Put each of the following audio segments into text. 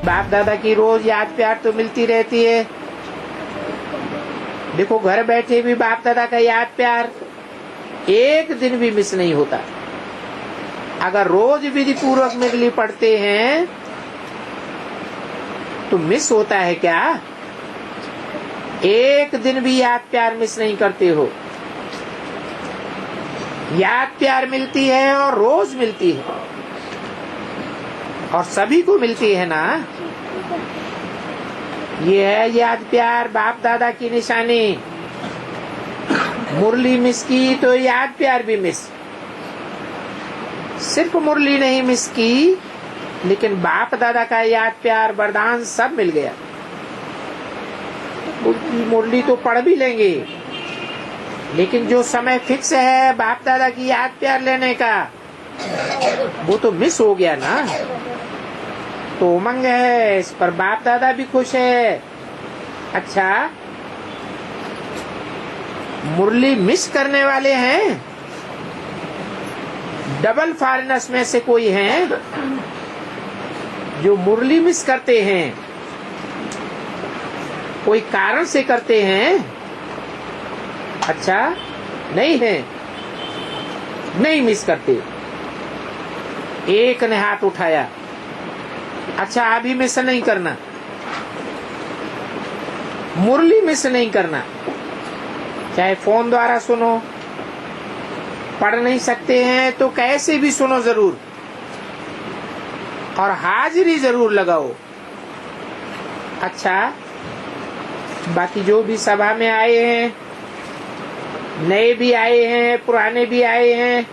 बाप दादा की रोज याद प्यार तो मिलती रहती है। देखो घर बैठे भी बाप दादा का याद प्यार एक दिन भी मिस नहीं होता। अगर रोज विधि पूर्वक मुरली पढ़ते हैं तो मिस होता है क्या? एक दिन भी याद प्यार मिस नहीं करते हो। याद प्यार मिलती है और रोज मिलती है और सभी को मिलती है ना। ये है याद प्यार बाप दादा की निशानी। मुरली मिस की तो याद प्यार भी मिस। सिर्फ मुरली नहीं मिस की, लेकिन बाप दादा का याद प्यार वरदान सब मिल गया। मुरली तो पढ़ भी लेंगे, लेकिन जो समय फिक्स है बाप दादा की याद प्यार लेने का, वो तो मिस हो गया ना। तो उमंग है, इस पर बाप दादा भी खुश है। अच्छा, मुरली मिस करने वाले हैं? डबल फॉरेनर्स में से कोई हैं जो मुरली मिस करते हैं? कोई कारण से करते हैं? अच्छा, नहीं है, नहीं मिस करते। एक ने हाथ उठाया। अच्छा, अभी मिस नहीं करना, मुरली मिस नहीं करना। चाहे फोन द्वारा सुनो, पढ़ नहीं सकते हैं तो कैसे भी सुनो जरूर, और हाजिरी जरूर लगाओ। अच्छा, बाकी जो भी सभा में आए हैं, नए भी आए हैं, पुराने भी आए हैं,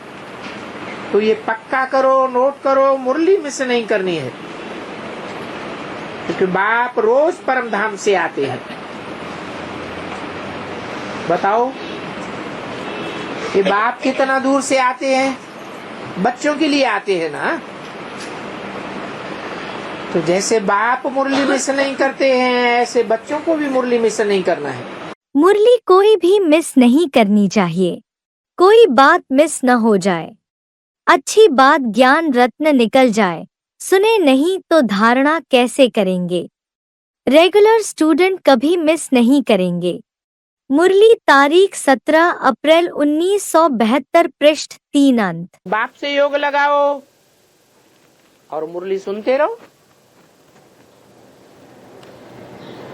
तो ये पक्का करो, नोट करो, मुरली मिस नहीं करनी है। क्योंकि बाप रोज परम धाम से आते हैं। बताओ, ये बाप कितना दूर से आते हैं? बच्चों के लिए आते हैं ना। तो जैसे बाप मुरली मिस नहीं करते हैं, ऐसे बच्चों को भी मुरली मिस नहीं करना है। मुरली कोई भी मिस नहीं करनी चाहिए। कोई बात मिस न हो जाए। अच्छी बात ज्ञान रत्न निकल जाए, सुने नहीं तो धारणा कैसे करेंगे। रेगुलर स्टूडेंट कभी मिस नहीं करेंगे। मुरली तारीख 17 अप्रैल 1972 पृष्ठ 3 अंत। बाप से योग लगाओ और मुरली सुनते रहो।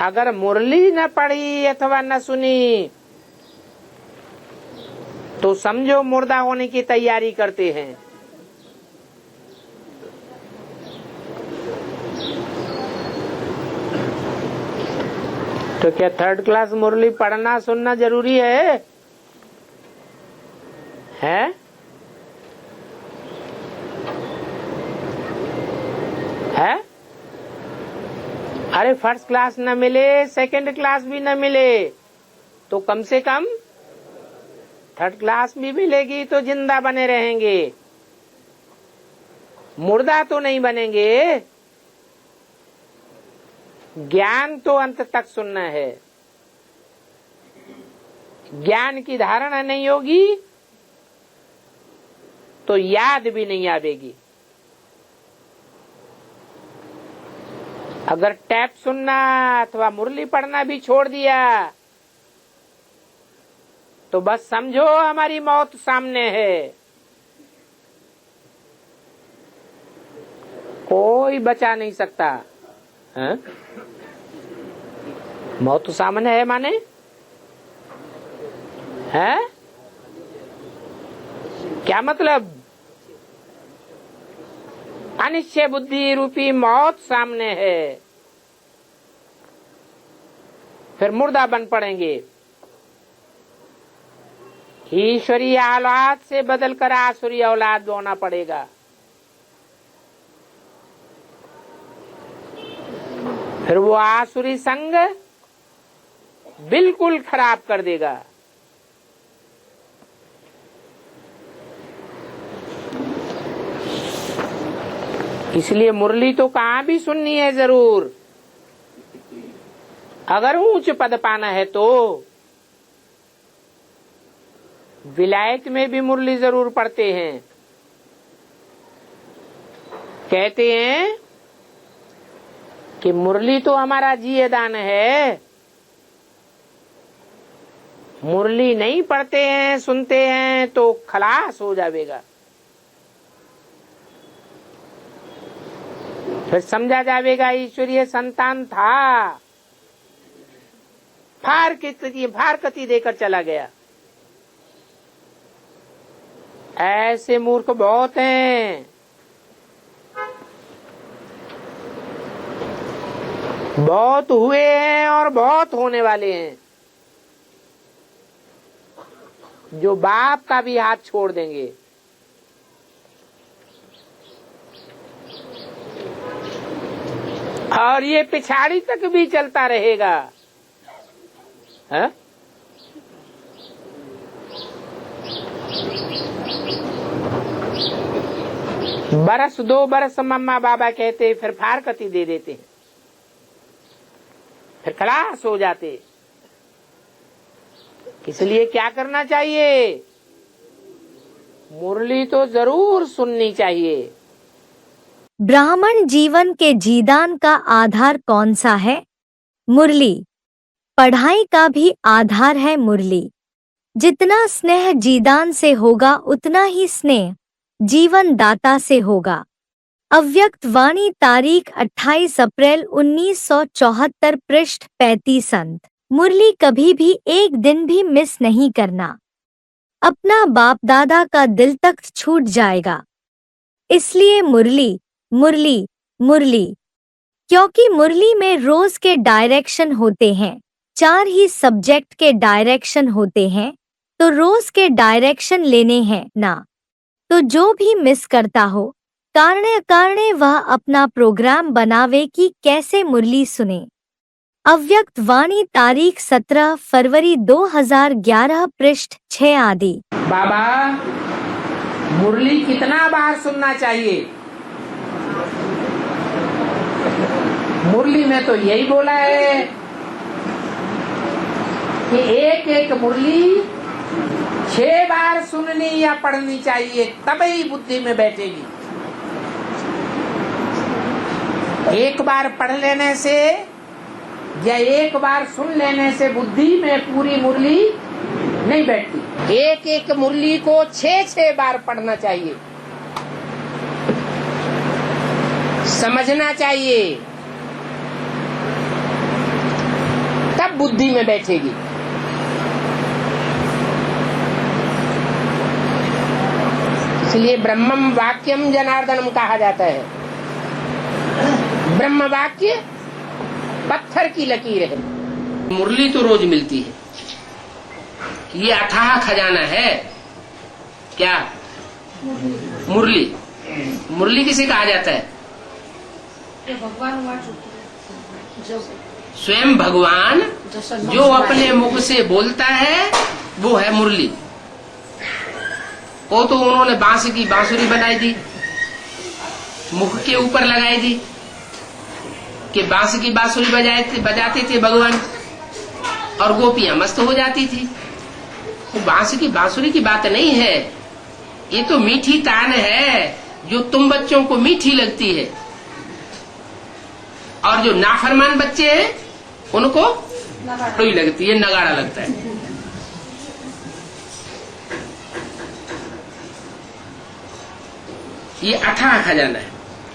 अगर मुरली न पढ़ी अथवा न सुनी तो समझो मुर्दा होने की तैयारी करते हैं। तो क्या थर्ड क्लास मुरली पढ़ना सुनना जरूरी है? है? है? अरे फर्स्ट क्लास न मिले, सेकंड क्लास भी न मिले, तो कम से कम थर्ड क्लास भी मिलेगी तो जिंदा बने रहेंगे, मुर्दा तो नहीं बनेंगे। ज्ञान तो अंत तक सुनना है। ज्ञान की धारणा नहीं होगी तो याद भी नहीं आवेगी। अगर टैप सुनना अथवा मुरली पढ़ना भी छोड़ दिया तो बस समझो हमारी मौत सामने है। कोई बचा नहीं सकता है? मौत सामने है माने है क्या मतलब? अनिश्चय बुद्धि रूपी मौत सामने है। फिर मुर्दा बन पड़ेंगे। ईश्वरीय औलाद से बदलकर आसुरी औलाद होना पड़ेगा। फिर वो आसुरी संग बिल्कुल खराब कर देगा। इसलिए मुरली तो कहाँ भी सुननी है जरूर। अगर ऊंच पद पाना है तो विलायत में भी मुरली जरूर पढ़ते हैं। कहते हैं कि मुरली तो हमारा जियेदान है। मुरली नहीं पढ़ते हैं, सुनते हैं तो खलास हो जाएगा। फिर समझा जाएगा ईश्वरीय संतान था, फारकती देकर चला गया। ऐसे मूर्ख बहुत हैं। बहुत हुए हैं और बहुत होने वाले हैं, जो बाप का भी हाथ छोड़ देंगे। और ये पिछाड़ी तक भी चलता रहेगा। है? बरस 2 बरस मम्मा बाबा कहते, फिर फारकती दे देते हैं, फिर खलास हो जाते। इसलिए क्या करना चाहिए? मुरली तो जरूर सुननी चाहिए। ब्राह्मण जीवन के जीदान का आधार कौन सा है? मुरली। पढ़ाई का भी आधार है मुरली। जितना स्नेह जीदान से होगा उतना ही स्नेह जीवन दाता से होगा। अव्यक्त वाणी तारीख 28 अप्रैल 1974 पृष्ठ 35 अंत। मुरली कभी भी एक दिन भी मिस नहीं करना, अपना बाप दादा का दिल तक छूट जाएगा। इसलिए मुरली मुरली मुरली, क्योंकि मुरली में रोज के डायरेक्शन होते हैं, 4 ही सब्जेक्ट के डायरेक्शन होते हैं, तो रोज के डायरेक्शन लेने हैं ना। तो जो भी मिस करता हो, कारणे वह अपना प्रोग्राम बनावे कि कैसे मुरली सुने। अव्यक्त वाणी तारीख 17 फरवरी 2011 पृष्ठ 6 आदि। बाबा, मुरली कितना बार सुनना चाहिए? मुरली में तो यही बोला है कि एक एक मुरली 6 बार सुननी या पढ़नी चाहिए, तभी बुद्धि में बैठेगी। एक बार पढ़ लेने से या एक बार सुन लेने से बुद्धि में पूरी मुरली नहीं बैठती। एक एक मुरली को 6-6 बार पढ़ना चाहिए, समझना चाहिए, तब बुद्धि में बैठेगी। इसलिए ब्रह्मम वाक्यम जनार्दनम कहा जाता है। ब्रह्म वाक्य पत्थर की लकीर है। मुरली तो रोज मिलती है, ये अथाह खजाना है। क्या? मुरली। मुरली किसे कहा जाता है? स्वयं भगवान जो अपने मुख से बोलता है वो है मुरली। वो तो उन्होंने बांस की बांसुरी बनाई दी, मुख के ऊपर लगाई दी कि बांस की बांसुरी बजाते थे भगवान, और गोपियां मस्त हो जाती थी। तो बांस की बांसुरी की बात नहीं है, ये तो मीठी तान है जो तुम बच्चों को मीठी लगती है, और जो नाफरमान बच्चे हैं उनको कड़वी लगती है, नगाड़ा लगता है। ये अथाह खजाना है।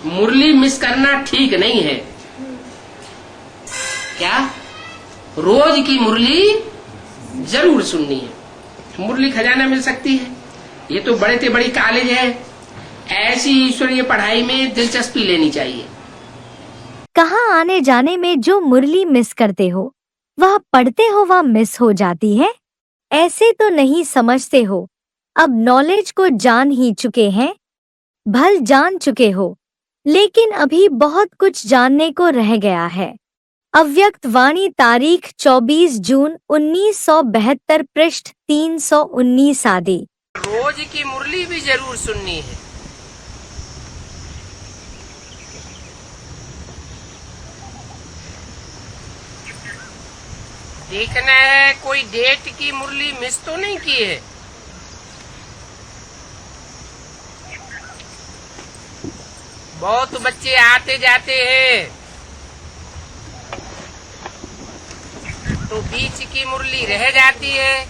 मुरली मिस करना ठीक नहीं है। क्या? रोज की मुरली जरूर सुननी है। मुरली खजाना मिल सकती है। ये तो बड़े से बड़ी कॉलेज है, ऐसी ईश्वरीय पढ़ाई में दिलचस्पी लेनी चाहिए। कहाँ आने जाने में जो मुरली मिस करते हो, वह पढ़ते हो वह मिस हो जाती है? ऐसे तो नहीं समझते हो। अब नॉलेज को जान ही चुके हैं, भल जान चुके हो, लेकिन अभी बहुत कुछ जानने को रह गया है। अव्यक्त वाणी तारीख 24 जून 1972 पृष्ठ 319 आदि। रोज की मुरली भी जरूर सुननी है। देखना है कोई डेट की मुरली मिस तो नहीं की है। बहुत बच्चे आते जाते हैं, तो बीच की मुरली रह जाती है,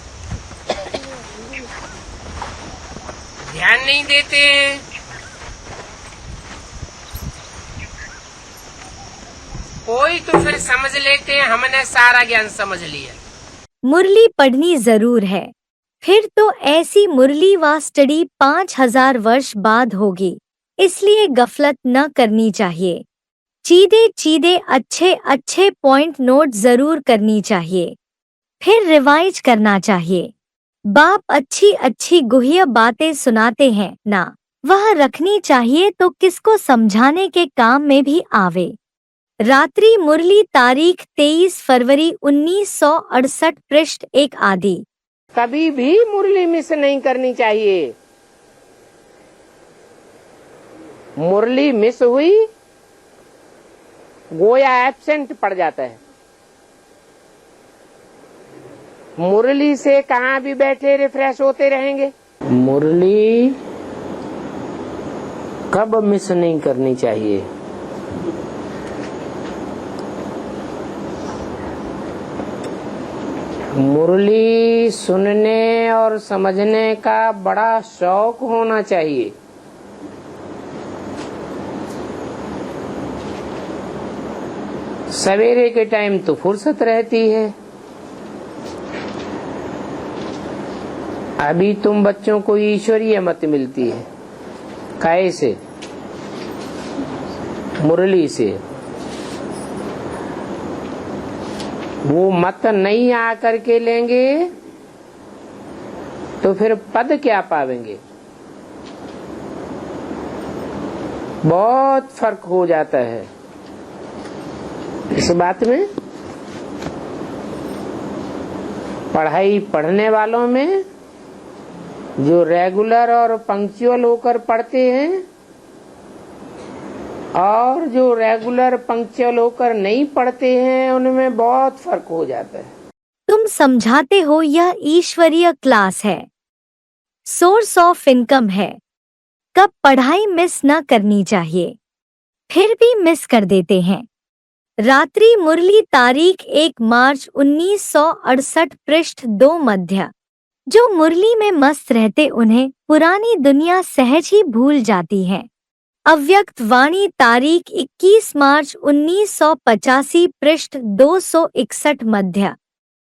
ध्यान नहीं देते हैं। कोई तो फिर समझ लेते हैं हमने सारा ज्ञान समझ लिया। मुरली पढ़नी जरूर है, फिर तो ऐसी मुरली व स्टडी 5000 वर्ष बाद होगी, इसलिए गफलत न करनी चाहिए। चीदे चीदे अच्छे अच्छे पॉइंट नोट जरूर करनी चाहिए, फिर रिवाइज करना चाहिए। बाप अच्छी अच्छी गुह्य बातें सुनाते हैं ना, वह रखनी चाहिए तो किसको समझाने के काम में भी आवे। रात्रि मुरली तारीख 23 फरवरी 1968 पृष्ठ 1 आदि। कभी भी मुरली मिस नहीं करनी चाहिए। मुरली मिस हुई गोया एब्सेंट पड़ जाता है। मुरली से कहाँ भी बैठे रिफ्रेश होते रहेंगे। मुरली कब मिस नहीं करनी चाहिए। मुरली सुनने और समझने का बड़ा शौक होना चाहिए। सवेरे के टाइम तो फुर्सत रहती है। अभी तुम बच्चों को ईश्वरीय मत मिलती है, कैसे? मुरली से। वो मत नहीं आकर के लेंगे तो फिर पद क्या पावेंगे। बहुत फर्क हो जाता है इस बात में। पढ़ाई पढ़ने वालों में जो रेगुलर और पंक्चुअल होकर पढ़ते हैं और जो रेगुलर पंक्चुअल होकर नहीं पढ़ते हैं, उनमें बहुत फर्क हो जाता है। तुम समझाते हो यह ईश्वरीय क्लास है, सोर्स ऑफ इनकम है, कब पढ़ाई मिस न करनी चाहिए, फिर भी मिस कर देते हैं। रात्रि मुरली तारीख 1 मार्च 1968 पृष्ठ 2 मध्य। जो मुरली में मस्त रहते उन्हें पुरानी दुनिया सहज ही भूल जाती है। अव्यक्त वाणी तारीख 21 मार्च 1985 पृष्ठ 261 मध्य।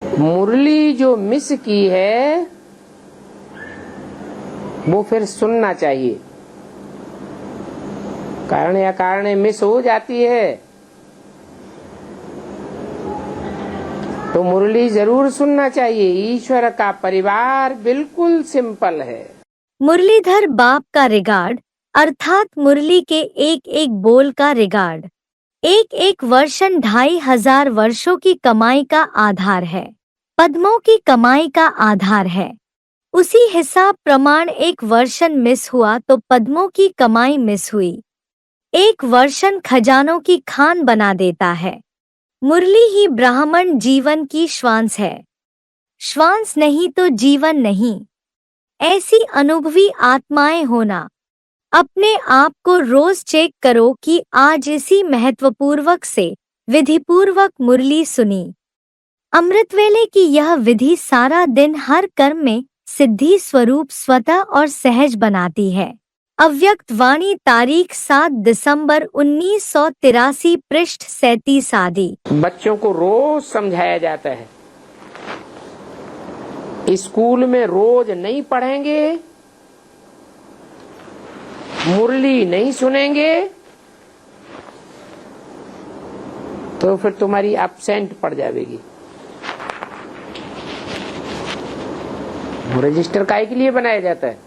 मुरली जो मिस की है वो फिर सुनना चाहिए। कारण या कारण मिस हो जाती है तो मुरली जरूर सुनना चाहिए। ईश्वर का परिवार बिल्कुल सिंपल है। मुरलीधर बाप का रिगार्ड अर्थात मुरली के एक एक बोल का रिगार्ड। एक एक वर्षन 2500 वर्षों की कमाई का आधार है, पद्मों की कमाई का आधार है। उसी हिसाब प्रमाण एक वर्षन मिस हुआ तो पद्मों की कमाई मिस हुई। एक वर्षन खजानों की खान बना देता है। मुरली ही ब्राह्मण जीवन की श्वांस है, श्वांस नहीं तो जीवन नहीं। ऐसी अनुभवी आत्माएं होना। अपने आप को रोज चेक करो कि आज इसी महत्वपूर्वक से विधिपूर्वक मुरली सुनी। अमृतवेले की यह विधि सारा दिन हर कर्म में सिद्धि स्वरूप स्वतः और सहज बनाती है। अव्यक्त वाणी तारीख 7 दिसंबर 1983 पृष्ठ 37 आदि। बच्चों को रोज समझाया जाता है। स्कूल में रोज नहीं पढ़ेंगे, मुरली नहीं सुनेंगे तो फिर तुम्हारी एब्सेंट पड़ जाएगी। रजिस्टर काहे के लिए बनाया जाता है?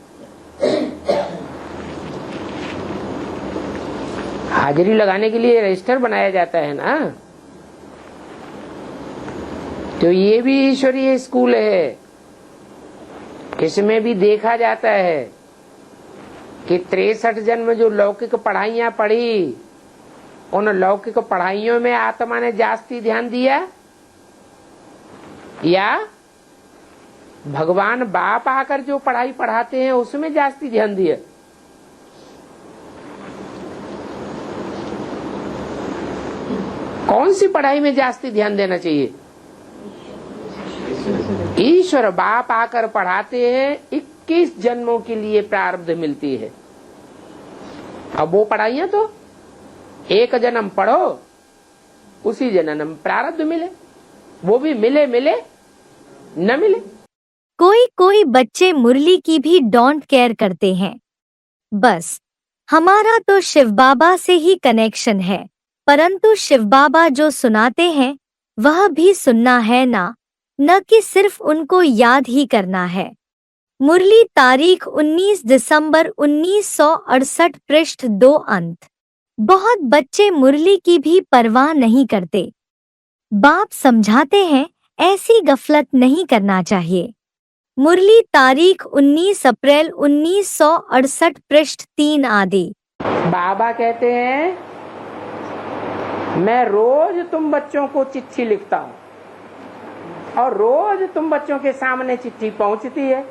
हाजिरी लगाने के लिए रजिस्टर बनाया जाता है ना। तो ये भी ईश्वरीय स्कूल है। इसमें भी देखा जाता है कि 63 जन्म जो लौकिक पढ़ाइयां पढ़ी, उन लौकिक पढ़ाइयों में आत्मा ने जास्ती ध्यान दिया या भगवान बाप आकर जो पढ़ाई पढ़ाते हैं उसमें जास्ती ध्यान दिया। कौन सी पढ़ाई में जास्ती ध्यान देना चाहिए? ईश्वर बाप आकर पढ़ाते हैं, 21 जन्मों के लिए प्रारब्ध मिलती है। अब वो पढ़ाइयां तो एक जन्म पढ़ो, उसी जन्म प्रारब्ध मिले, वो भी मिले मिले न मिले। कोई कोई बच्चे मुरली की भी डोंट केयर करते हैं। बस हमारा तो शिव बाबा से ही कनेक्शन है, परंतु शिव बाबा जो सुनाते हैं वह भी सुनना है ना, न कि सिर्फ उनको याद ही करना है। मुरली तारीख 19 दिसंबर 1968 पृष्ठ 2 अंत। बहुत बच्चे मुरली की भी परवाह नहीं करते। बाप समझाते हैं ऐसी गफलत नहीं करना चाहिए। मुरली तारीख 19 अप्रैल 1968 पृष्ठ 3 आदि। बाबा कहते हैं मैं रोज तुम बच्चों को चिट्ठी लिखता हूँ और रोज तुम बच्चों के सामने चिट्ठी पहुंचती है।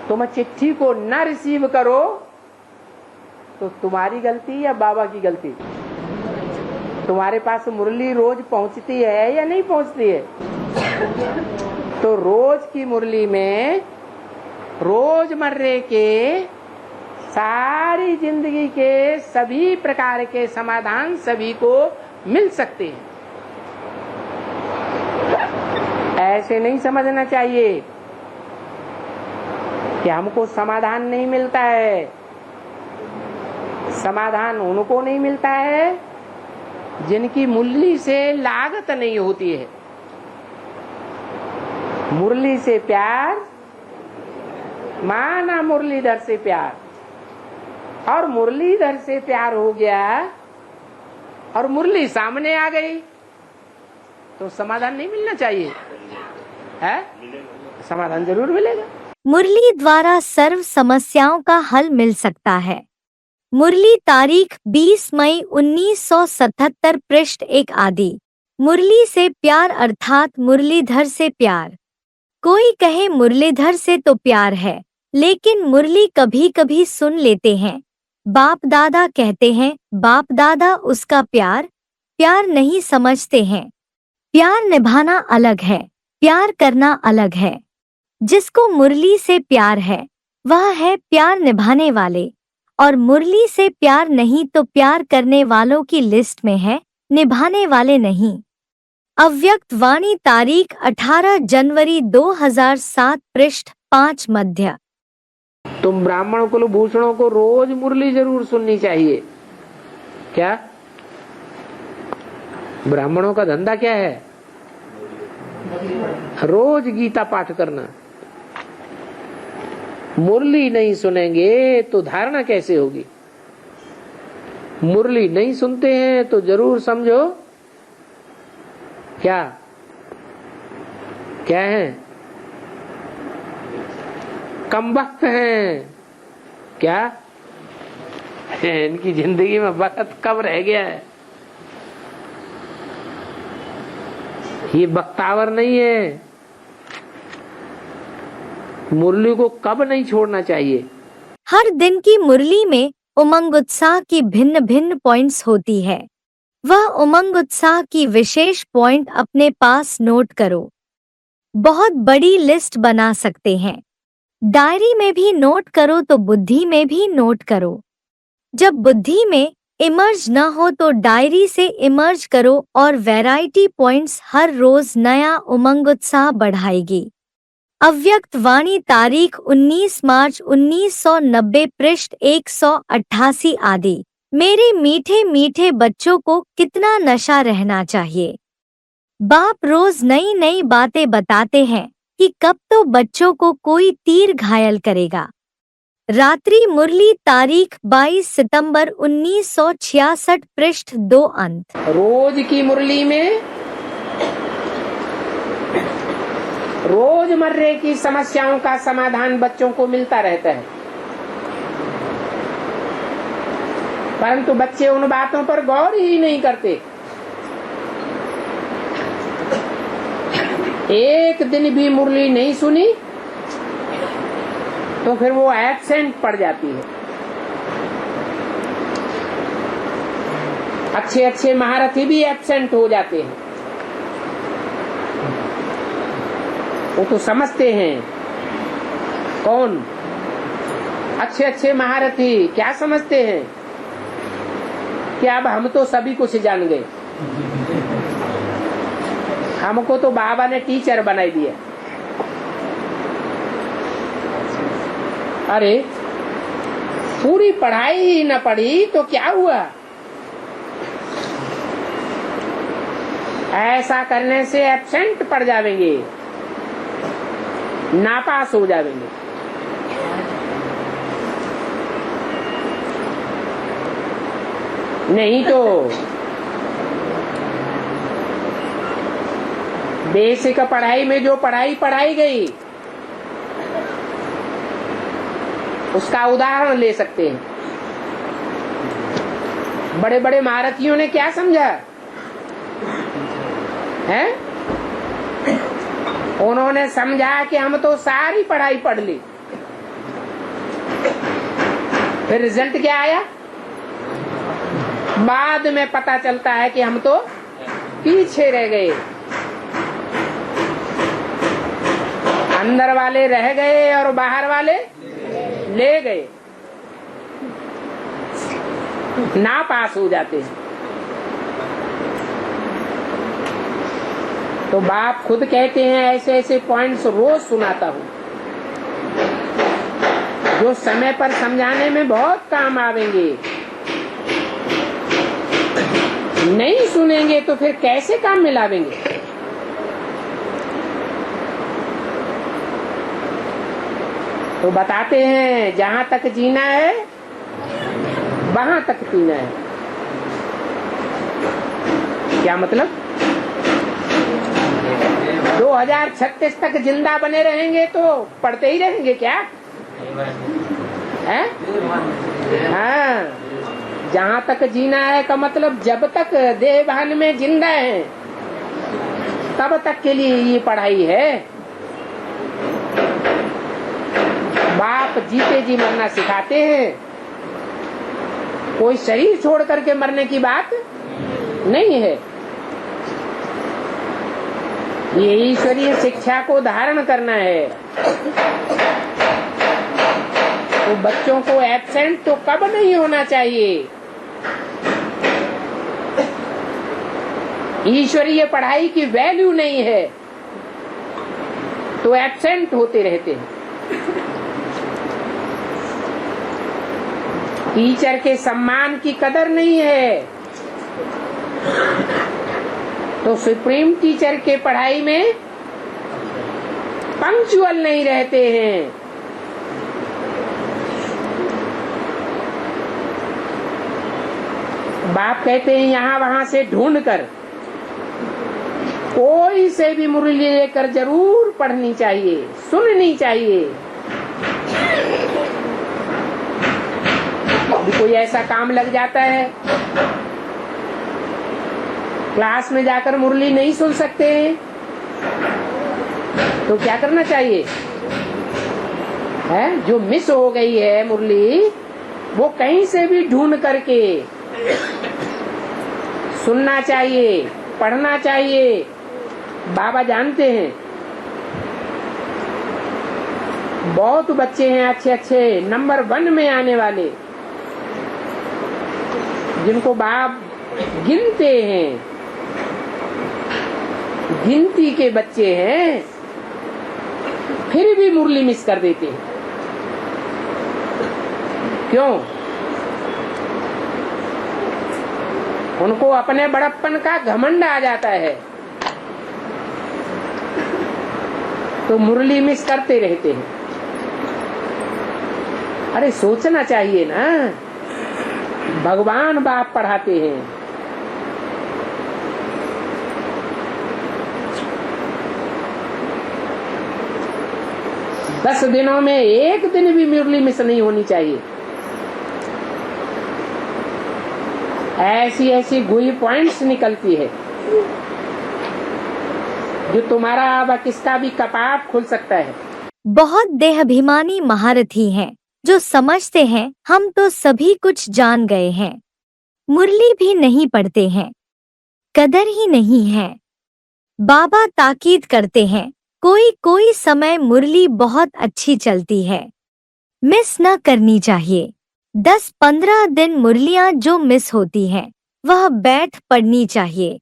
तुम चिट्ठी को न रिसीव करो तो तुम्हारी गलती या बाबा की गलती? तुम्हारे पास मुरली रोज पहुंचती है या नहीं पहुंचती है? तो रोज की मुरली में रोजमर्रे के सारी जिंदगी के सभी प्रकार के समाधान सभी को मिल सकते हैं। ऐसे नहीं समझना चाहिए कि हमको समाधान नहीं मिलता है। समाधान उनको नहीं मिलता है जिनकी मुरली से लागत नहीं होती है। मुरली से प्यार माना मुरलीधर से प्यार, और मुरलीधर से प्यार हो गया और मुरली सामने आ गई तो समाधान नहीं मिलना चाहिए है? समाधान जरूर मिलेगा। मुरली द्वारा सर्व समस्याओं का हल मिल सकता है। मुरली तारीख 20 मई 1977 पृष्ठ 1 आदि। मुरली से प्यार अर्थात मुरलीधर से प्यार। कोई कहे मुरलीधर से तो प्यार है, लेकिन मुरली कभी कभी सुन लेते हैं। बाप दादा कहते हैं, बाप दादा उसका प्यार प्यार नहीं समझते हैं। प्यार निभाना अलग है, प्यार करना अलग है। जिसको मुरली से प्यार है वह है प्यार निभाने वाले, और मुरली से प्यार नहीं तो प्यार करने वालों की लिस्ट में है, निभाने वाले नहीं। अव्यक्त वाणी तारीख 18 जनवरी 2007 पृष्ठ 5 मध्य। तुम ब्राह्मण कुलभूषणों को रोज मुरली जरूर सुननी चाहिए। क्या ब्राह्मणों का धंधा क्या है? रोज गीता पाठ करना। मुरली नहीं सुनेंगे तो धारणा कैसे होगी? मुरली नहीं सुनते हैं तो जरूर समझो क्या क्या है? कम वक्त हैं। क्या इनकी जिंदगी में वक्त कब रह गया है? ये बख्तावर नहीं है। मुरली को कब नहीं छोड़ना चाहिए। हर दिन की मुरली में उमंग उत्साह की भिन्न भिन्न पॉइंट्स होती है। वह उमंग उत्साह की विशेष पॉइंट अपने पास नोट करो। बहुत बड़ी लिस्ट बना सकते हैं। डायरी में भी नोट करो तो बुद्धि में भी नोट करो। जब बुद्धि में इमर्ज न हो तो डायरी से इमर्ज करो, और वैरायटी पॉइंट्स हर रोज नया उमंग उत्साह बढ़ाएगी। अव्यक्त वाणी तारीख 19 मार्च 1990 पृष्ठ 188 आदि। मेरे मीठे मीठे बच्चों को कितना नशा रहना चाहिए। बाप रोज नई नई बातें बताते हैं कि कब तो बच्चों को कोई तीर घायल करेगा। रात्रि मुरली तारीख 22 सितंबर 1966 पृष्ठ 2 अंत। रोज की मुरली में रोजमर्रे की समस्याओं का समाधान बच्चों को मिलता रहता है, परंतु बच्चे उन बातों पर गौर ही नहीं करते। एक दिन भी मुरली नहीं सुनी तो फिर वो एब्सेंट पड़ जाती है। अच्छे अच्छे महारथी भी एब्सेंट हो जाते हैं। वो तो समझते हैं। कौन? अच्छे अच्छे महारथी क्या समझते हैं कि अब हम तो सभी कुछ जान गए, हमको तो बाबा ने टीचर बना दिया। अरे पूरी पढ़ाई ही न पढ़ी तो क्या हुआ? ऐसा करने से एब्सेंट पड़ जाएंगे, नापास हो जाएंगे। नहीं तो बेसिक पढ़ाई में जो पढ़ाई पढ़ाई गई उसका उदाहरण ले सकते हैं। बड़े बड़े महारथियों ने क्या समझा है? उन्होंने समझा कि हम तो सारी पढ़ाई पढ़ ली, फिर रिजल्ट क्या आया? बाद में पता चलता है कि हम तो पीछे रह गए, अंदर वाले रह गए और बाहर वाले ले गए, ना पास हो जाते हैं। तो बाप खुद कहते हैं ऐसे ऐसे पॉइंट्स रोज सुनाता हूँ जो समय पर समझाने में बहुत काम आवेंगे। नहीं सुनेंगे तो फिर कैसे काम में लावेंगे? तो बताते हैं जहां तक जीना है वहां तक पीना है। क्या मतलब? 2036 तक जिंदा बने रहेंगे तो पढ़ते ही रहेंगे क्या? हैं? हाँ, जहाँ तक जीना है का मतलब जब तक देह भान में जिंदा है तब तक के लिए ये पढ़ाई है। बाप जीते जी मरना सिखाते हैं, कोई शरीर छोड़ करके मरने की बात नहीं है। ये ईश्वरीय शिक्षा को धारण करना है। तो बच्चों को एब्सेंट तो कब नहीं होना चाहिए। ईश्वरीय पढ़ाई की वैल्यू नहीं है तो एब्सेंट होते रहते हैं। टीचर के सम्मान की कदर नहीं है तो सुप्रीम टीचर के पढ़ाई में पंक्चुअल नहीं रहते हैं। बाप कहते हैं यहाँ वहां से ढूंढ कर कोई से भी मुरली लेकर जरूर पढ़नी चाहिए, सुननी चाहिए। कोई ऐसा काम लग जाता है क्लास में जाकर मुरली नहीं सुन सकते तो क्या करना चाहिए? है जो मिस हो गई है मुरली वो कहीं से भी ढूंढ करके सुनना चाहिए, पढ़ना चाहिए। बाबा जानते हैं बहुत बच्चे हैं अच्छे अच्छे नंबर 1 में आने वाले जिनको बाप गिनते हैं, गिनती के बच्चे हैं, फिर भी मुरली मिस कर देते हैं। क्यों? उनको अपने बड़प्पन का घमंड आ जाता है तो मुरली मिस करते रहते हैं। अरे सोचना चाहिए ना, भगवान बाप पढ़ाते हैं। दस दिनों में एक दिन भी मुरली मिस नहीं होनी चाहिए। ऐसी ऐसी गुई पॉइंट्स निकलती है जो तुम्हारा व किसका भी कपाट खुल सकता है। बहुत देहाभिमानी महारथी हैं जो समझते हैं हम तो सभी कुछ जान गए हैं, मुरली भी नहीं पढ़ते हैं, कदर ही नहीं है। बाबा ताकीद करते हैं कोई कोई समय मुरली बहुत अच्छी चलती है, मिस न करनी चाहिए। 10-15 दिन मुरलियां जो मिस होती हैं वह बैठ पढ़नी चाहिए।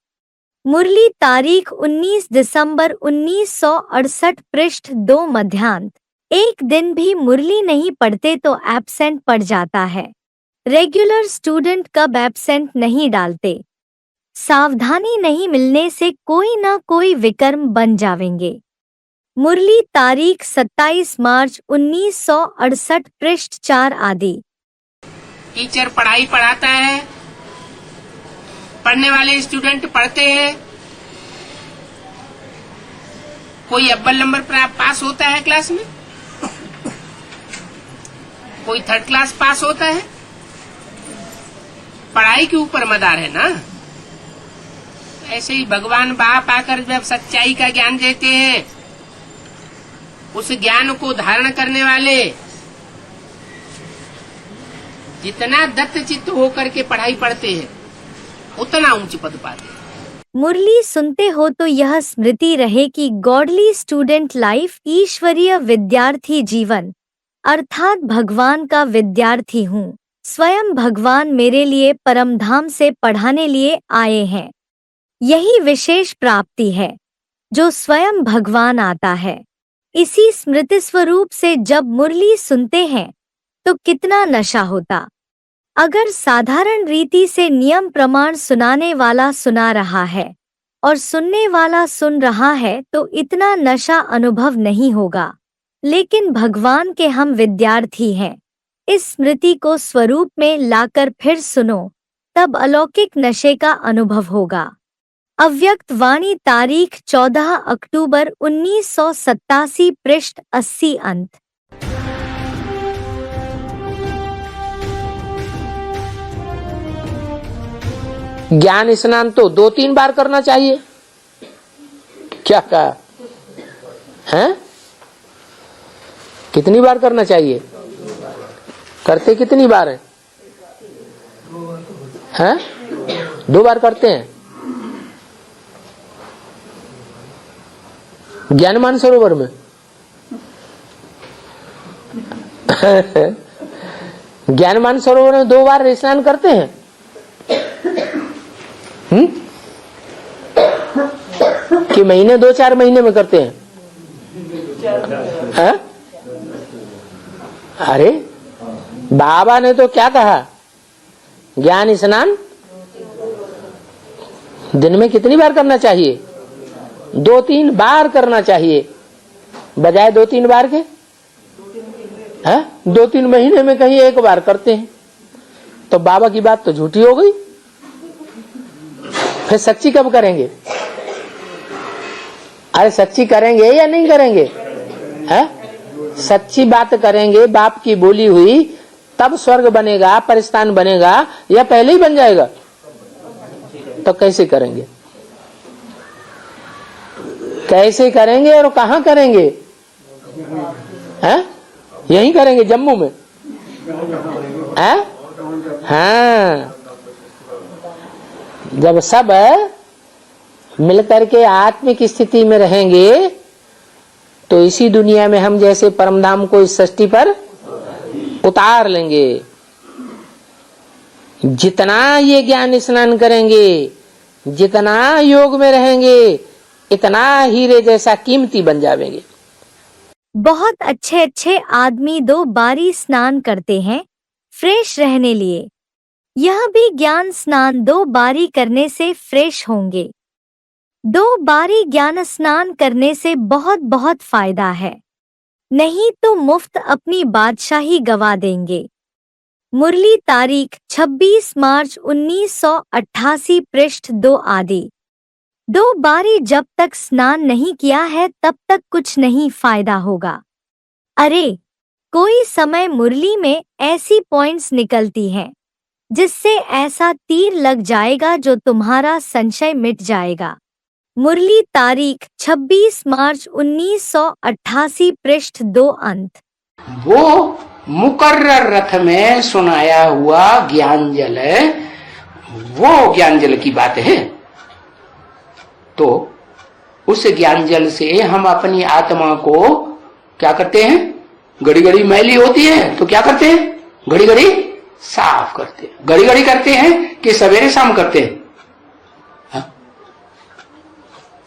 मुरली तारीख 19 दिसंबर 1968 पृष्ठ 2 मध्यांत। एक दिन भी मुरली नहीं पढ़ते तो एब्सेंट पड़ जाता है। रेगुलर स्टूडेंट कब एब्सेंट नहीं डालते। सावधानी नहीं मिलने से कोई ना कोई विकर्म बन जावेंगे। मुरली तारीख 27 मार्च 1968 पृष्ठ 4 आदि। टीचर पढ़ाई पढ़ाता है, पढ़ने वाले स्टूडेंट पढ़ते हैं, कोई अव्वल नंबर पर पास होता है क्लास में, कोई थर्ड क्लास पास होता है। पढ़ाई के ऊपर मदार है ना। ऐसे ही भगवान बाप आकर जब सच्चाई का ज्ञान देते हैं, उस ज्ञान को धारण करने वाले जितना दत्तचित्त होकर के पढ़ाई पढ़ते हैं उतना ऊंच पद पाते हैं। मुरली सुनते हो तो यह स्मृति रहे कि गॉडली स्टूडेंट लाइफ ईश्वरीय विद्यार्थी जीवन अर्थात भगवान का विद्यार्थी हूँ। स्वयं भगवान मेरे लिए परमधाम से पढ़ाने लिए आए हैं। यही विशेष प्राप्ति है जो स्वयं भगवान आता है। इसी स्मृति स्वरूप से जब मुरली सुनते हैं तो कितना नशा होता। अगर साधारण रीति से नियम प्रमाण सुनाने वाला सुना रहा है और सुनने वाला सुन रहा है तो इतना नशा अनुभव नहीं होगा। लेकिन भगवान के हम विद्यार्थी हैं। इस स्मृति को स्वरूप में लाकर फिर सुनो, तब अलौकिक नशे का अनुभव होगा। अव्यक्त वाणी तारीख 14 अक्टूबर 1987 पृष्ठ 80 अंत। ज्ञान स्नान तो 2-3 बार करना चाहिए। क्या कहा है? कितनी बार करना चाहिए? करते कितनी बार है? 2 बार करते हैं। ज्ञान मानसरोवर में ज्ञान मानसरोवर में 2 बार स्नान करते हैं। कि महीने 2-4 महीने में करते हैं? अरे बाबा ने तो क्या कहा? ज्ञान स्नान दिन में कितनी बार करना चाहिए? 2-3 बार करना चाहिए, बजाय 2-3 बार के 2-3 महीने में कहीं 1 बार करते हैं। तो बाबा की बात तो झूठी हो गई। फिर सच्ची कब करेंगे? अरे सच्ची करेंगे या नहीं करेंगे? सच्ची बात करेंगे, बाप की बोली हुई, तब स्वर्ग बनेगा, परिस्थान बनेगा, या पहले ही बन जाएगा? तो कैसे करेंगे? कैसे करेंगे और कहाँ करेंगे? यहीं करेंगे जम्मू में? हाँ, जब सब मिलकर के आत्मिक स्थिति में रहेंगे तो इसी दुनिया में हम जैसे परमधाम को इस सृष्टि पर उतार लेंगे। जितना ये ज्ञान स्नान करेंगे, जितना योग में रहेंगे, इतना हीरे जैसा कीमती बन जाएंगे। बहुत अच्छे अच्छे आदमी 2 बारी स्नान करते हैं फ्रेश रहने लिए। यह भी ज्ञान स्नान 2 बारी करने से फ्रेश होंगे। 2 बारी ज्ञान स्नान करने से बहुत बहुत फायदा है, नहीं तो मुफ्त अपनी बादशाही गवा देंगे। मुरली तारीख 26 मार्च 1988 पृष्ठ 2 आदि। 2 बारी जब तक स्नान नहीं किया है तब तक कुछ नहीं फायदा होगा। अरे कोई समय मुरली में ऐसी पॉइंट्स निकलती हैं जिससे ऐसा तीर लग जाएगा जो तुम्हारा संशय मिट जाएगा। मुरली तारीख 26 मार्च 1988 पृष्ठ 2 अंत। वो मुकर्रर रथ में सुनाया हुआ ज्ञान जल है, वो ज्ञान जल की बात है। तो उस ज्ञान जल से हम अपनी आत्मा को क्या करते हैं, घड़ी घड़ी मैली होती है तो क्या करते हैं, घड़ी घड़ी साफ करते हैं। घड़ी घड़ी करते हैं कि सवेरे शाम करते हैं?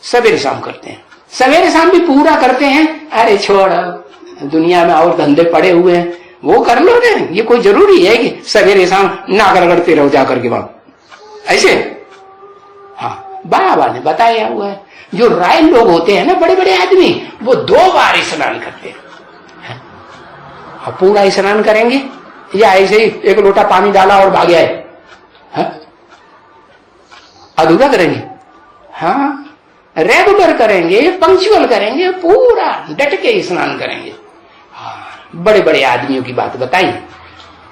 सवेरे शाम करते हैं। सवेरे शाम भी पूरा करते हैं, अरे छोड़ दुनिया में और धंधे पड़े हुए हैं, वो कर लो ना, ये कोई जरूरी है कि सवेरे शाम नागर करते रहो जाकर के वहां, ऐसे? हाँ, बाबा ने बताया हुआ है, जो राय लोग होते हैं ना, बड़े बड़े आदमी, वो 2 बार स्नान करते हैं। पूरा स्नान करेंगे या ऐसे ही 1 लोटा पानी डाला और भाग आए? अधूरा करेंगे? हाँ, रेगुलर करेंगे, पंक्चुअल करेंगे, पूरा डट के स्नान करेंगे। हाँ, बड़े बड़े आदमियों की बात बताई।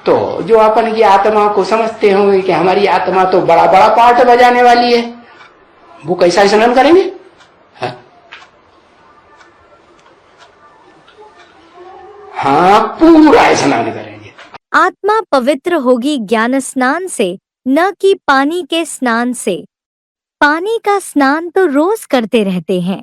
तो जो अपन की आत्मा को समझते होंगे कि हमारी आत्मा तो बड़ा बड़ा पार्ट बजाने वाली है, वो कैसा स्नान करेंगे? हाँ, पूरा स्नान करेंगे। आत्मा पवित्र होगी ज्ञान स्नान से, न कि पानी के स्नान से। पानी का स्नान तो रोज करते रहते हैं।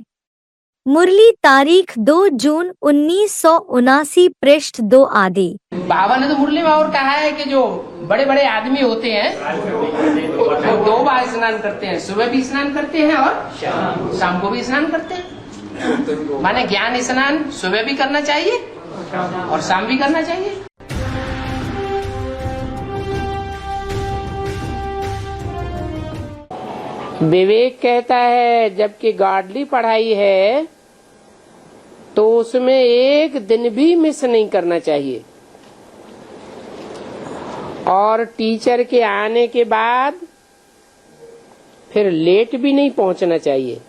मुरली तारीख 2 जून 1979 पृष्ठ 2 आदि। बाबा ने तो मुरली में और कहा है कि जो बड़े बड़े आदमी होते हैं वो 2 बार स्नान करते हैं, सुबह भी स्नान करते हैं और शाम को भी स्नान करते हैं। माने ज्ञान स्नान सुबह भी करना चाहिए और शाम भी करना चाहिए। विवेक कहता है जबकि गॉडली पढ़ाई है तो उसमें एक दिन भी मिस नहीं करना चाहिए, और टीचर के आने के बाद फिर लेट भी नहीं पहुंचना चाहिए।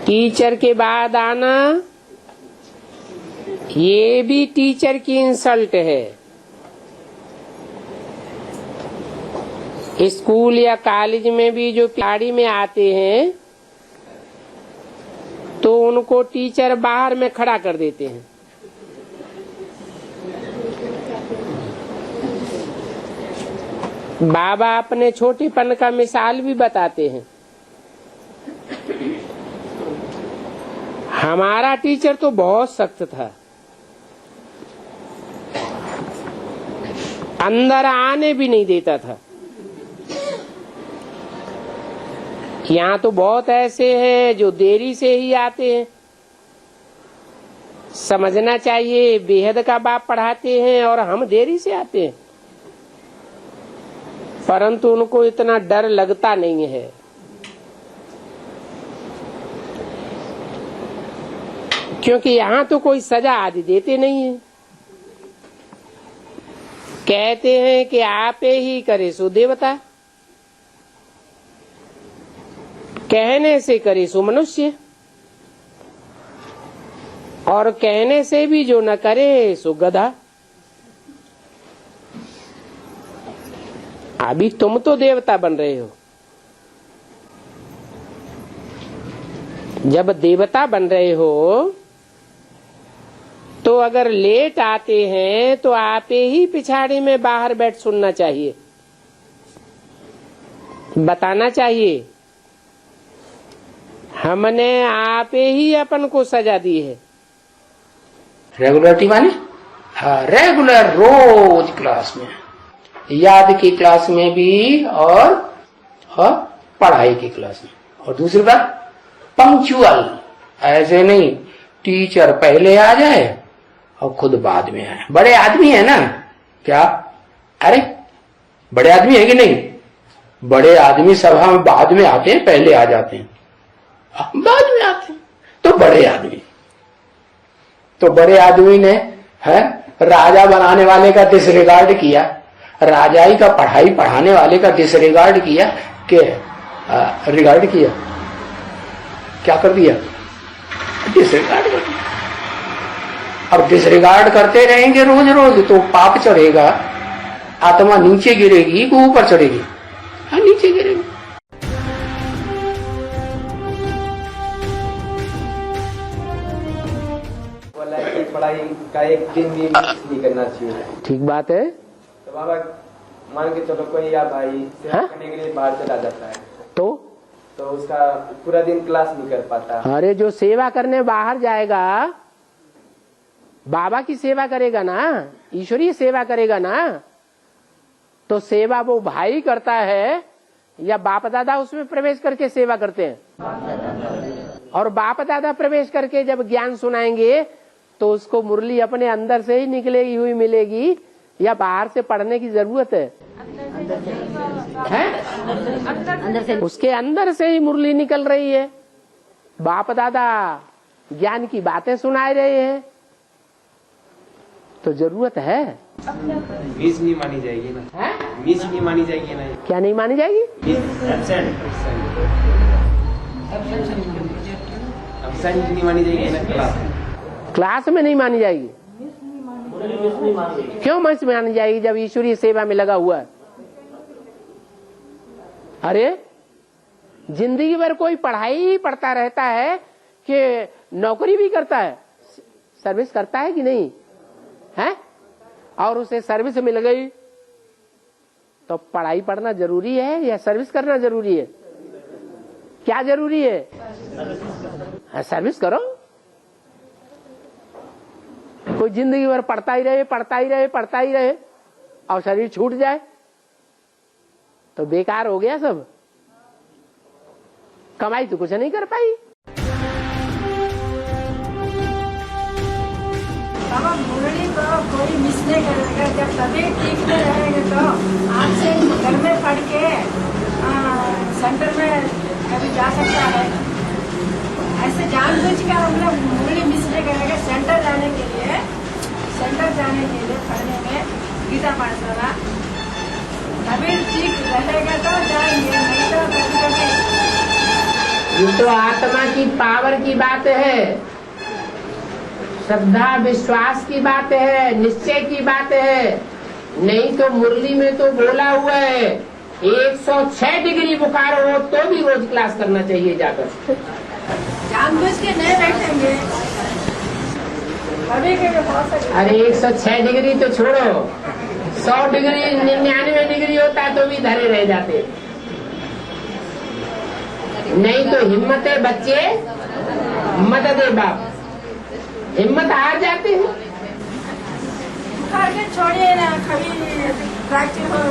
टीचर के बाद आना ये भी टीचर की इंसल्ट है। स्कूल या कॉलेज में भी जो गाड़ी में आते हैं तो उनको टीचर बाहर में खड़ा कर देते हैं। बाबा अपने छोटेपन का मिसाल भी बताते हैं। हमारा टीचर तो बहुत सख्त था, अंदर आने भी नहीं देता था। यहाँ तो बहुत ऐसे हैं जो देरी से ही आते हैं। समझना चाहिए बेहद का बाप पढ़ाते हैं और हम देरी से आते हैं, परंतु उनको इतना डर लगता नहीं है। क्योंकि यहाँ तो कोई सजा आदि देते नहीं है। कहते हैं कि आपे ही करे सो देवता, कहने से करे सो मनुष्य, और कहने से भी जो न करे सो गधा। अभी तुम तो देवता बन रहे हो। जब देवता बन रहे हो तो अगर लेट आते हैं तो आपे ही पिछाड़ी में बाहर बैठ सुनना चाहिए, बताना चाहिए हमने आपे ही अपन को सजा दी है। रेगुलरिटी माने रेगुलर, रोज क्लास में, याद की क्लास में भी और पढ़ाई की क्लास में। और दूसरी बात पंक्चुअल, ऐसे नहीं टीचर पहले आ जाए और खुद बाद में आए। बड़े आदमी है ना क्या? अरे बड़े आदमी है कि नहीं? बड़े आदमी सभा में बाद में आते हैं, पहले आ जाते हैं, बाद में आते हैं। तो बड़े आदमी ने राजा बनाने वाले का डिसरिगार्ड किया, राजाई का पढ़ाई पढ़ाने वाले का डिसरिगार्ड किया कि रिगार्ड किया, क्या कर दिया? डिसरिगार्ड कर दिया। और डिसरिगार्ड करते रहेंगे रोज रोज तो पाप चढ़ेगा, आत्मा नीचे गिरेगी कि ऊपर चढ़ेगी? हाँ, नीचे गिरेगी। पढ़ाई का एक दिन भी नहीं करना चाहिए। ठीक बात है। तो बाबा मान के चलो कोई या भाई सेवा हाँ? करने के लिए बाहर चला जाता है तो उसका पूरा दिन क्लास नहीं कर पाता। अरे जो सेवा करने बाहर जाएगा, बाबा की सेवा करेगा ना, ईश्वरीय सेवा करेगा ना, तो सेवा वो भाई करता है या बाप दादा उसमें प्रवेश करके सेवा करते हैं? और बाप दादा प्रवेश करके जब ज्ञान सुनाएंगे तो उसको मुरली अपने अंदर से ही निकलेगी हुई मिलेगी या बाहर से पढ़ने की जरूरत है? अंदर से, उसके अंदर से ही मुरली निकल रही है। बाप दादा ज्ञान की बातें सुनाए रहे हैं, तो जरूरत है। मिस नहीं मानी जाएगी ना, मिस नहीं मानी जाएगी ना, क्या नहीं मानी जाएगी? एब्सेंट नहीं मानी जाएगी ना क्लास में नहीं मानी जाएगी। क्यों मिस मानी जाएगी जब ईश्वरीय सेवा में लगा हुआ है? अरे जिंदगी भर कोई पढ़ाई ही पढ़ता रहता है कि नौकरी भी करता है, सर्विस करता है कि नहीं है, और उसे सर्विस मिल गई तो पढ़ाई पढ़ना जरूरी है या सर्विस करना जरूरी है? क्या जरूरी है? सर्विस करो। कोई जिंदगी भर पढ़ता ही रहे पढ़ता ही रहे पढ़ता ही रहे और शरीर छूट जाए तो बेकार हो गया सब, कमाई तो कुछ नहीं कर पाई। बाबा मुरली को कोई मिस नहीं करेगा, जब तबीयत ठीक नहीं रहेंगे तो आपसे घर में पढ़ के सेंटर में कभी जा सकता है। ऐसे जानबूझ कर हम लोग मुरली मिस नहीं करेंगे। सेंटर जाने के लिए पढ़ने में गीता पाठशाला तबीयत ठीक रहेगा तो जाएंगे, नहीं तो कभी ये तो आत्मा की पावर की बात है, श्रद्धा विश्वास की बात है, निश्चय की बात है। नहीं तो मुरली में तो बोला हुआ है 106 डिग्री बुखार हो तो भी रोज क्लास करना चाहिए जाकर। जानबूझ के नहीं बैठेंगे कभी कभी बहुत सकता। अरे 106 डिग्री तो छोड़ो, 100 डिग्री 99 डिग्री होता तो भी धरे रह जाते। नहीं तो हिम्मत है बच्चे, मदद है बाप, हिम्मत हार जाते हैं। आगे छोड़िए ना, कभी फ्रैक्चर हो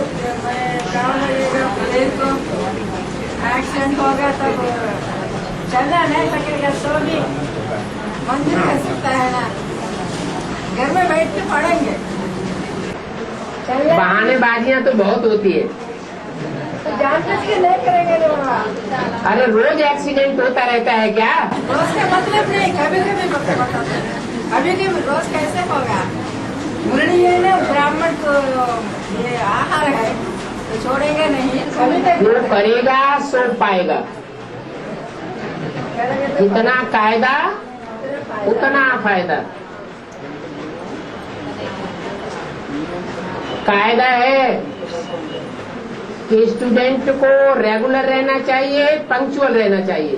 एक्सीडेंट हो गया तब चलना नहीं सकेगा तो भी मंदिर कर सकता है ना, घर में बैठ के पढ़ेंगे। बहानेबाजियां तो बहुत होती है। तो जानबूझ के नहीं करेंगे ना बाबा। अरे रोज एक्सीडेंट होता रहता है क्या? रोज का मतलब नहीं, कभी कभी बताते हैं। अभी कभी रोज कैसे होगा? मुरली है ना, ब्राह्मण को ये आहार है तो छोड़ेंगे नहीं। कभी जो करेगा सो पाएगा, जितना कायदा उतना फायदा। कायदा है कि स्टूडेंट को रेगुलर रहना चाहिए, पंक्चुअल रहना चाहिए।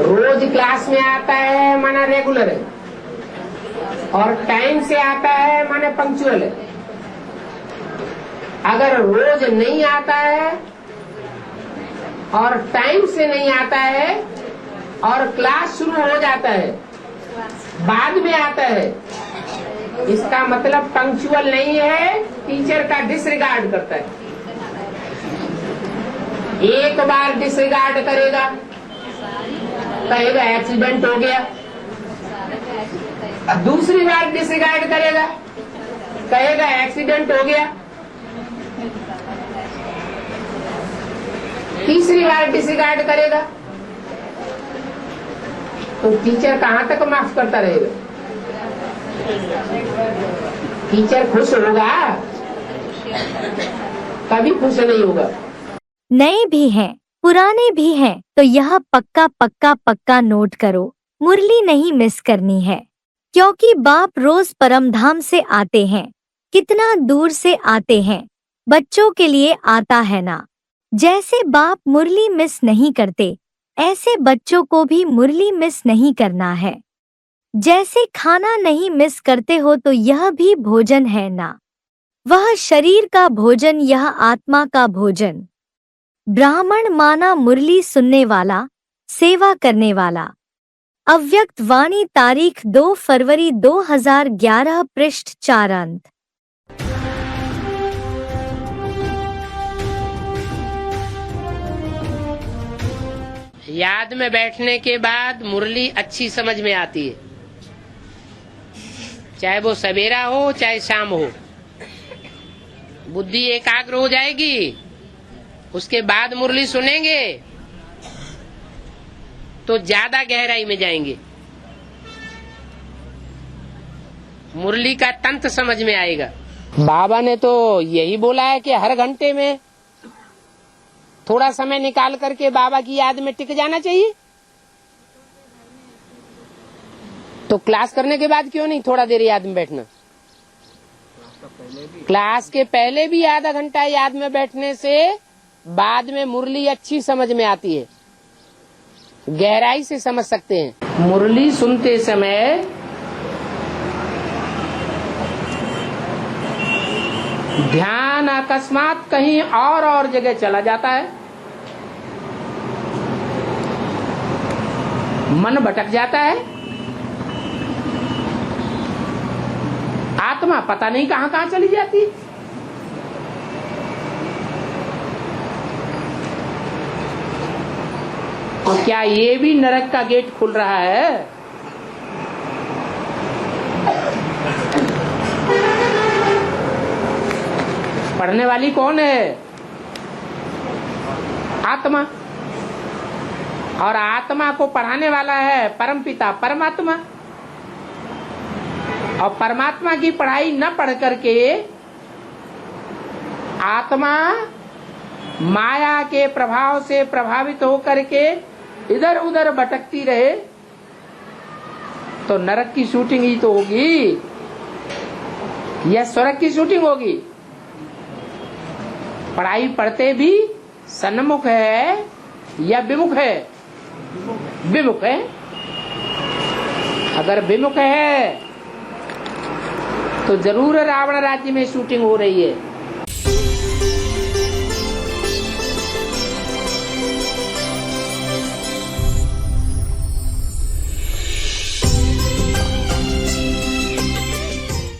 रोज क्लास में आता है माना रेगुलर है, और टाइम से आता है माने पंक्चुअल है। अगर रोज नहीं आता है और टाइम से नहीं आता है और क्लास शुरू हो जाता है बाद में आता है, इसका मतलब पंक्चुअल नहीं है, टीचर का डिसरिगार्ड करता है। एक बार डिसरिगार्ड करेगा, कहेगा एक्सीडेंट हो गया। दूसरी बार डिसरिगार्ड करेगा, कहेगा एक्सीडेंट हो गया। तीसरी बार डिसरिगार्ड करेगा तो टीचर कहाँ तक माफ करता रहेगा? टीचर खुश होगा? कभी खुश नहीं होगा। नए भी हैं, पुराने भी हैं, तो यह पक्का नोट करो, मुरली नहीं मिस करनी है। क्योंकि बाप रोज परमधाम से आते हैं, कितना दूर से आते हैं, बच्चों के लिए आता है ना। जैसे बाप मुरली मिस नहीं करते, ऐसे बच्चों को भी मुरली मिस नहीं करना है। जैसे खाना नहीं मिस करते हो तो यह भी भोजन है ना। वह शरीर का भोजन, यह आत्मा का भोजन। ब्राह्मण माना मुरली सुनने वाला, सेवा करने वाला। अव्यक्त वाणी, तारीख 2 फरवरी 2011, पृष्ठ 4 अंत। याद में बैठने के बाद मुरली अच्छी समझ में आती है, चाहे वो सवेरा हो चाहे शाम हो। बुद्धि एकाग्र हो जाएगी, उसके बाद मुरली सुनेंगे तो ज्यादा गहराई में जाएंगे, मुरली का तंत्र समझ में आएगा। बाबा ने तो यही बोला है कि हर घंटे में थोड़ा समय निकाल करके बाबा की याद में टिक जाना चाहिए। तो क्लास करने के बाद क्यों नहीं थोड़ा देर याद में बैठना? क्लास के पहले भी आधा घंटा याद में बैठने से बाद में मुरली अच्छी समझ में आती है, गहराई से समझ सकते हैं। मुरली सुनते समय ध्यान अकस्मात कहीं और जगह चला जाता है, मन भटक जाता है, आत्मा पता नहीं कहां कहां चली जाती। तो क्या ये भी नरक का गेट खुल रहा है? पढ़ने वाली कौन है? आत्मा। और आत्मा को पढ़ाने वाला है परमपिता परमात्मा। और परमात्मा की पढ़ाई न पढ़ करके आत्मा माया के प्रभाव से प्रभावित होकर के इधर उधर भटकती रहे तो नरक की शूटिंग ही तो होगी या स्वर्ग की शूटिंग होगी। पढ़ाई पढ़ते भी सन्मुख है या विमुख है? विमुख है। अगर विमुख है तो जरूर रावण राज्य में शूटिंग हो रही है।